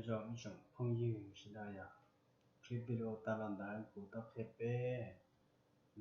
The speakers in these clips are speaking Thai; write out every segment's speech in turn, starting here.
让一种碰英语时代呀คลิปวิดีโอตาลันดากูต้องเคเป้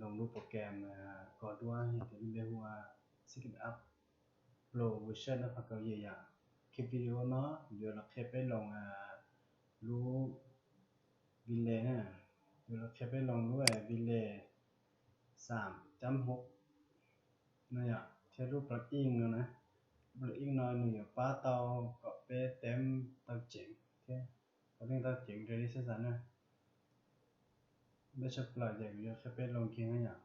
ลงรูปโปรแกรมก็ด้วยอย่างที่เรียกว่า SketchUp Pro Version นะพักเกาหลีอ่ะคลิปวิดีโอเนาะเดี๋ยวเราเคเป้ลงรูปวิลเล่นะเดี๋ยวเราเคเป้ลงรูปวิลเล่3.6นี่อ่ะเท่ารูปปลั๊กอินนะปลั๊กอินน้อยหนึ่งป้าเตาก็เป้เต็มเตาเจ๋งโอเคก็เรื่องเตาเจ๋งเดี๋ยวนี้เสร็จแล้วนะ ไม่ชอบปล่อยอย่างเดียวแค่เป็นลงเคียงให้อย่าง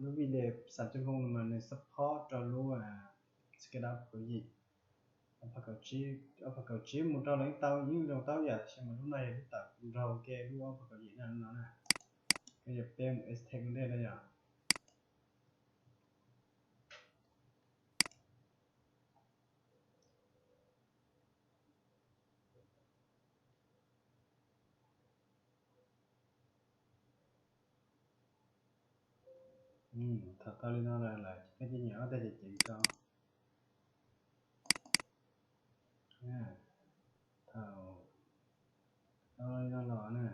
รู้วิเลป3.6มันในซัพพอร์ตเรารู้สเกลอัพก็ยี่เอาผักกาดชีมุดเราเลี้ยงเต้ายิ่งเราเต้าใหญ่ใช่ไหมรู้ในที่ตัดเราแกรู้ว่าผักกาดยี่นั่นนะก็จะเป็นเอสเทคได้เลยอย่างถ้าตอนนี้นั่นอะไรก็จะเหนียวแต่จะเจ๋งจ้าถ้าตอนนี้นั่นหรอเนี่ย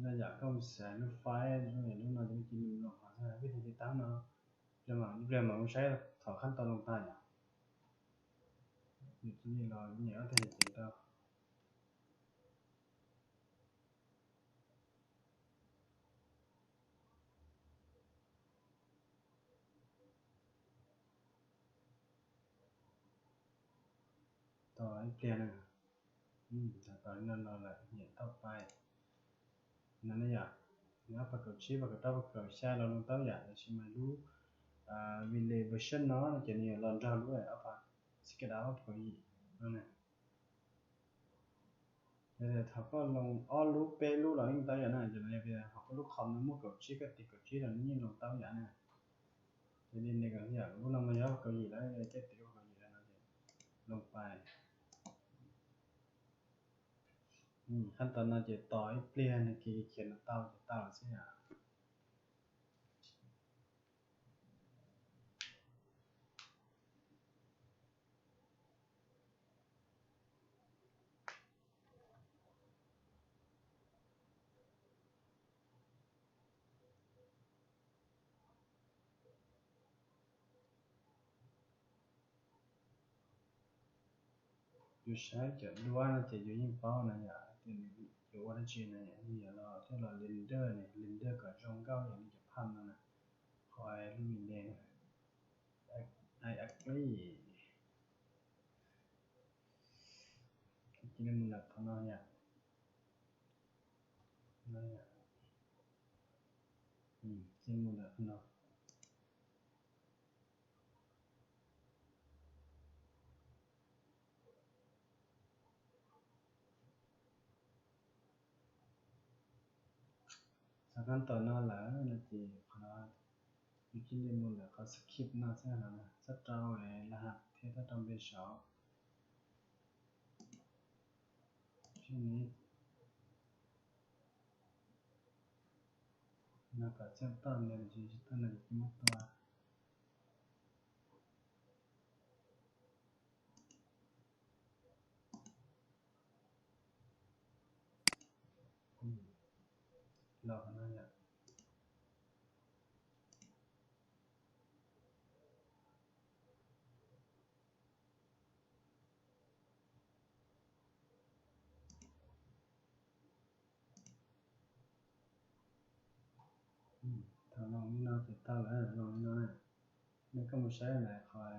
น่าอยากเข้าแสงรถไฟรุ่นเราจะไม่กินหรอกใช่วิธีติดตั้งเนาะเรื่องมันใช้ถอดขั้นตอนลงใต้อย่างอยู่ที่นี่เราเหนียวแต่จะเจ๋งจ้าต่อไอ้เปลี่ยนแต่ตอนนี้เราละเหยียดต่อไปนั่นนี่อยากนะประกอบชีพประกอบประกอบใช้เราลงเต้าอยากจะชิมรู้วิลเลเวอร์ชันเนาะจะเนี่ยเราเรารู้เอาปะสเก็ตเอาพอดีนั่นแหละแต่ถ้าก็ลงอ้อรู้เป๊ะรู้เรายิ่งเต้าอย่างนั้นจะเนี่ยเป็นเขาก็รู้คำนั้นมั่วกับชีก็ติดกับชีเรานี่ลงเต้าอย่างนั้นจะเนี่ยในการที่อยากรู้เราไม่ยากกับยี่แล้วจะติดกับยี่แล้วนะลงไปขั้นตอนนั้นจะต่อไอ้เปลี่ยนกี่เขียนเต้าจะเต้าใช่ไหมอยู่ใช้จะดูว่าจะอยู่ยิ่งเป้านะอย่าอยู่ว่าจีนนะอย่างนี้เราที่เราเรนเดอร์เนี่ยเรนเดอร์กับจงเก้าอย่างนี้จะพันนะคอยลูมิเนนI agree กินมันหลักเขาเนาะเนี่ยนั่นเนี่ยกินมันหลักเขาเนาะสักขั้นตอนนั้นแหละนาทีเขาเนาะกินมันหลักเขาสคริปต์น่าใช่ไหมนะสตรอเลยรหัสเทสต์ทำเป็นชอบที่นี้นักเชื่อมต่อเนี่ยจะตั้งแต่กี่โมงตัวเราเขาเนาะเนี่ยถ้าลองนี่เนาะติดตั้งแล้วลองนี่เนาะนี่ก็มาใช้ไหนคอย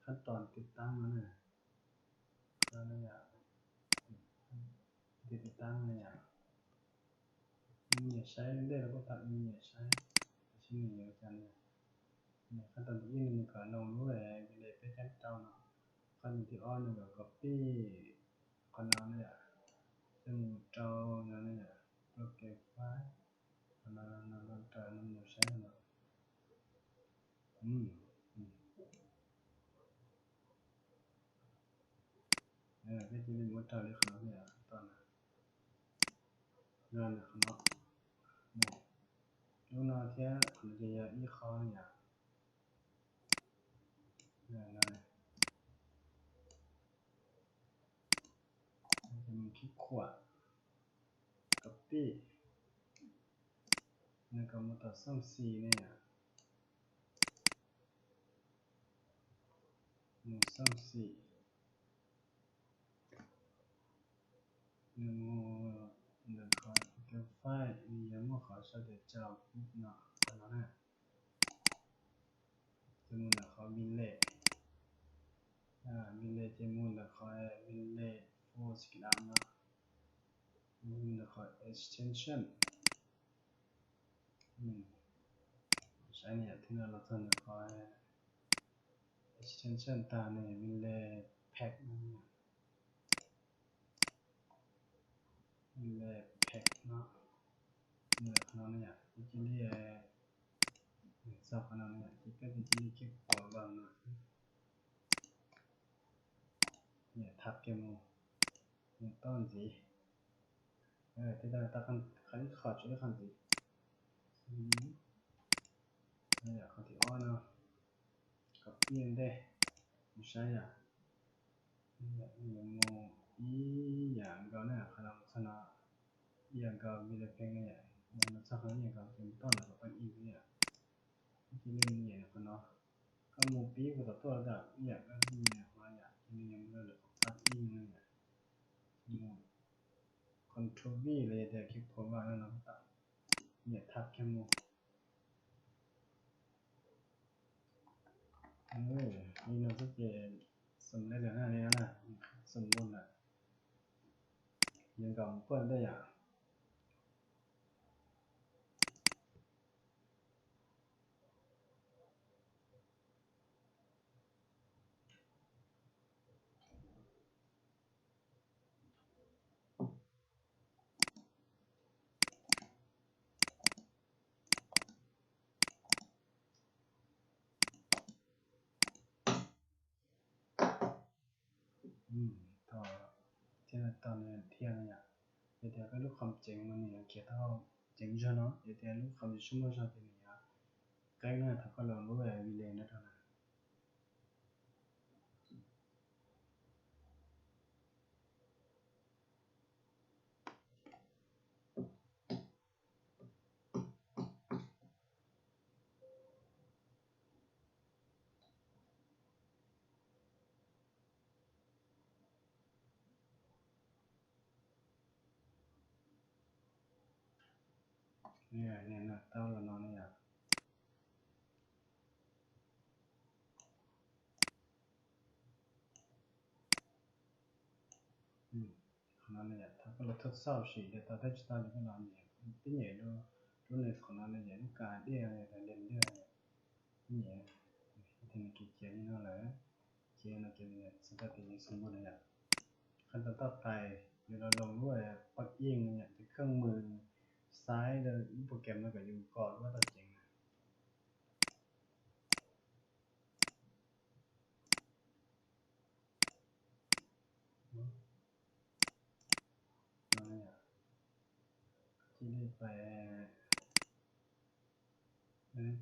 ขั้นตอนติดตั้งแล้วเนี่ยก็เนี่ยติดตั้งเนี่ยมีใช้ได้แล้วก็ตัดมีใช้ชิ้นนี้เยอะจังเนี่ยขั้นตอนที่1ก็ลองรู้เลยวิเลยไปแจ้งเจ้าเนาะขั้นที่อ้อนหนึ่งก็ copy คอนเอาเนี่ยซึ่งเจ้าเนี่ยโปรแกรมไฟล์นั่นเจ้านั่นใช้เนาะอืมcái chỉ mình muốn trở lại khả năng này toàn là khả năng này lúc nào thế thì ý khó nhỉ này คลิกขวา copy แล้วก็มาต่อซ่อม C เนี่ยหนูซ่อม C หนูขอเก็บไฟล์นี่ยังไม่ขอใช้เดี๋ยวจะเอาปุ๊บเนาะขนาดนั้นจมูกขอบินเล่บินเล่จมูกขอบินเล่โฟร์สกิลอัพเนาะบินขอ extension ใช้เนี่ยที่เราทำขอ extension ตามเนี่ยบินเล่แพ็กเนี่ยบินเล่แพ็กเนาะนี่แหละขนาดนี้ที่จะเรียกสับขนาดนี้ที่ก็จะเรียกเก็บหัวบ้างนะเนี่ยทับเกมูเนี่ยต้นสีที่ได้ตาคันขอช่วยคันสีเนี่ยคันที่อ้อนเนาะกับเพียงได้ไม่ใช่เนี่ยงูอย่างก็เนี่ยขนาดขนาดอย่างก็มีแต่เพียงเนี่ยอย่างนั้นสักครั้งเนี่ยก็เป็นต้นแล้วก็เป็นอีกเนี่ยที่เล่นเนี่ยก็เนาะก็มูปีก็ตัวตัวแบบเนี่ยก็เนี่ยมาอย่างที่นี่มันเลยพัดอีกเนี่ยคอนโทรลวีเลยแต่คลิปผมว่านั่นนะเนี่ยทับแค่มูนี่เราก็เก็บสมได้เดี๋ยวหน้านี้นะสมบูรณ์อ่ะยังกับเพื่อนได้อย่างต่อที่ตอนนี้เที่ยงเนี่ยเดี๋ยวก็ลูกคำเจ๋งมันเนี่ยเขียนเท่าเจ๋งจังเนาะเดี๋ยวลูกคำชุ่มชาติเนี่ยใกล้หน้าถ้าก็ลองรู้แบบวิเลนนะท่านเนี่ยนะเต้าละนอนเนี่ยขนาดเนี่ยถ้าก็เราทดสอบสิเดี๋ยวตอนที่จะตอนนี้ก็นอนเนี่ยที่เนี่ยรู้ในขนาดเนี่ยลูกการเดียวเนี่ยแต่เล่นเดียวเนี่ยที่นี่กี่เจียนี่นั่นแหละเจียนะเจียเนี่ยสกัดที่สมบูรณ์เนี่ยขั้นตอนต่อไปเดี๋ยวเราลงด้วยปลั๊กอินเนี่ยที่เครื่องมือซ้ายเดินโปรแกรมมันก็อยู่ก่อนว่าตัวจริงนั่นเนี่ยที่ได้ไป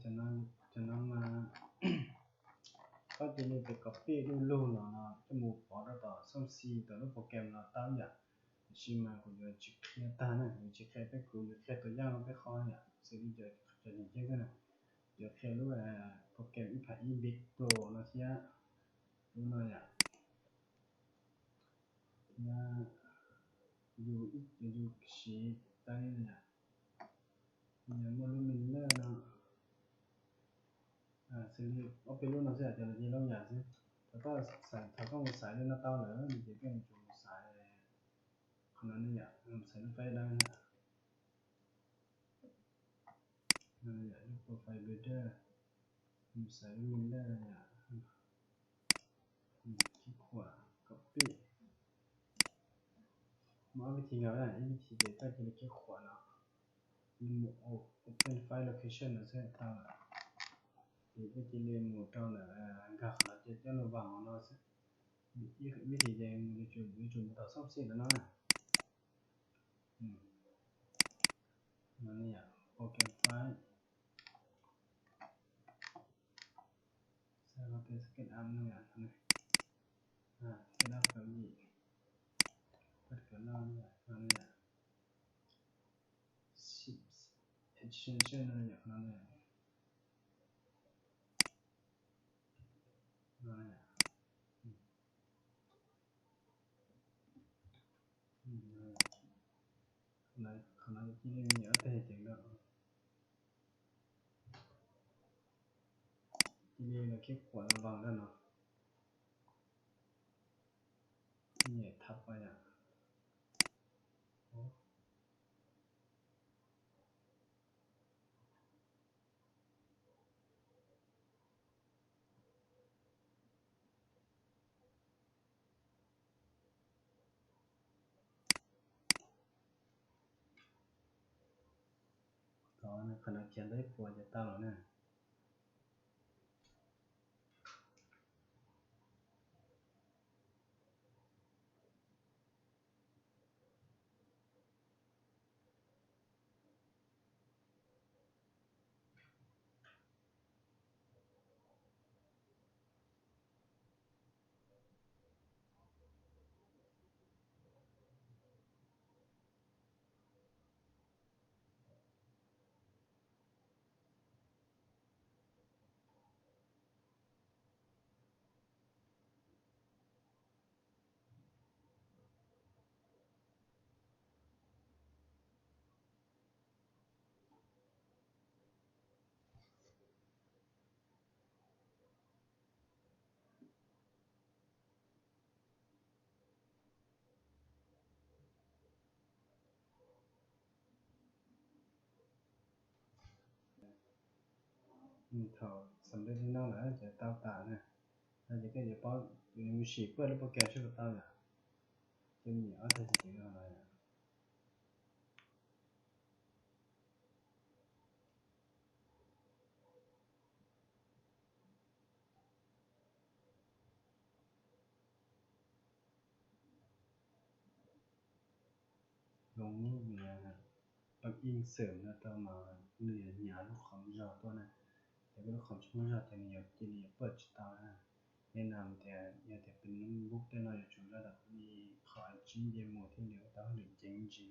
จะนั่งมาก็จะได้ไป copy รูปเนาะจมูกปอดต่อส่งซีต่อรูปโปรแกรมเราตั้งอย่างชิมาคุณจะจิกเคลียร์ตานะจิกเคลียร์ไปคุณจะเคลียร์ตัวอย่างไปคอเนี่ยสิ่งที่จะจริงๆก็นะเดี๋ยวเคลียร์รูปโปรแกรมอีพาอีบิ๊กโปรนะที่รู้มาเนี่ยอยู่ชีตั้งเนี่ยเนี่ยมันรู้มินเลอร์เนาะสิ่งที่เอาไปรู้เนาะเสียแต่ละทีเราอยากสิถ้าก็ใส่ถ้าก็ใส่เรื่องหน้าเต้าเลยมันจะเป็นจุดสายขนาดนี้อ่ะใส่ไฟได้เนี่ยนั่นแหละรูปโปรไฟล์เบเดอร์ใส่มินเลอร์เนี่ยคลิกขวา copy มาวิธีเอาได้วิธีเด็ดก็จะคลิกขวาเนาะopen file location นะเสียตามที่จะเรียนหมดตอนน่ะก็ขนาดจะระวังเนาะวิธีเรียนวิจุมาต่อซ่อมเสียแล้วเนาะนั่นเนี่ยโปรแกรมไฟล์ใส่มาเป็นสเก็ตอัพเนี่ยสเก็ตอัพแบบนี้เปิดกันแล้ว ชื่อนั่นอย่างนั้นเลยนั่นแหละkhả năng chỉ nên nhớ thể hiện đó chỉ nên là kết quả là bằng đó nó nhẹ thấp vậy à đó là khả năng chiến đấy của chúng ta nè thầu sắm đến nó là chỉ tao tạ nè là chỉ cái gì bao mình xịt qua nó bao kẹt cho tao nè cho mình nhớ thấy chỉ nó là giống như là bằng in sớm là tao mà lười nhớ lúc không giờ tôi này thì lúc không chung giờ thì nhiều chỉ nhiều bớt tao nè nên làm thì giờ thìเป็นบุ๊กได้หน่อยจุดระดับมีขอจิ้มเดโมที่เหลือต้องหรือจริงจริง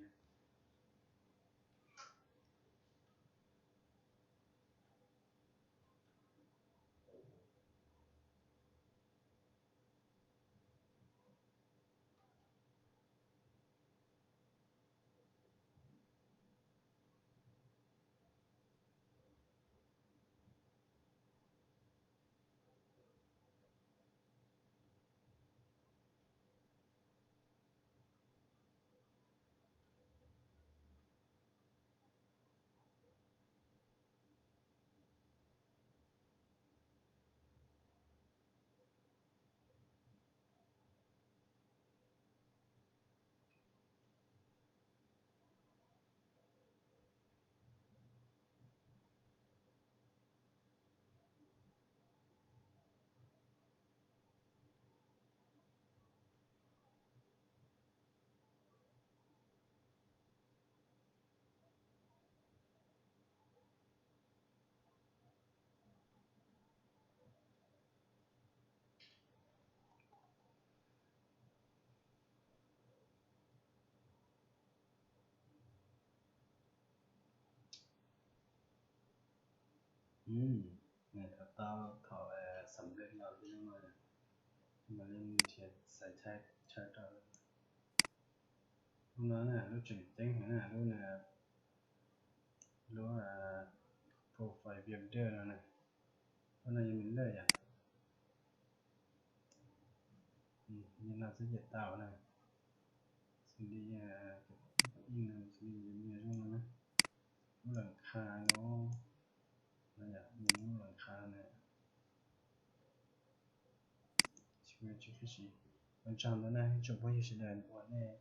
เนี่ยถ้าตาเขาสำเร็จแล้วที่มามาเล่นเทียนใส่ใช้ต่อlúc đó nè lúc chỉnh tính thế này lúc này lúc profile builder này lúc này mình đây à như là sẽ dệt tạo này xin đi in này xin đi giống như nó lần khai nó này những lần khai này chưa chưa cái gì quan trọng đó này chụp bao nhiêu đèn của này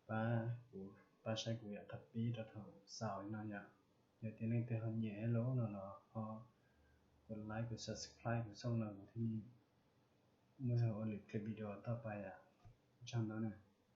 ba sai của thập pi đó thầu sao nó nhỉ giờ tiếng anh tiếng hơn nhẹ lỗ nó họกดไลค์กด subscribe กดช่องเราที่เมื่อเราอัปโหลดคลิปวิดีโอต่อไปอ่ะช่องนั้นนะ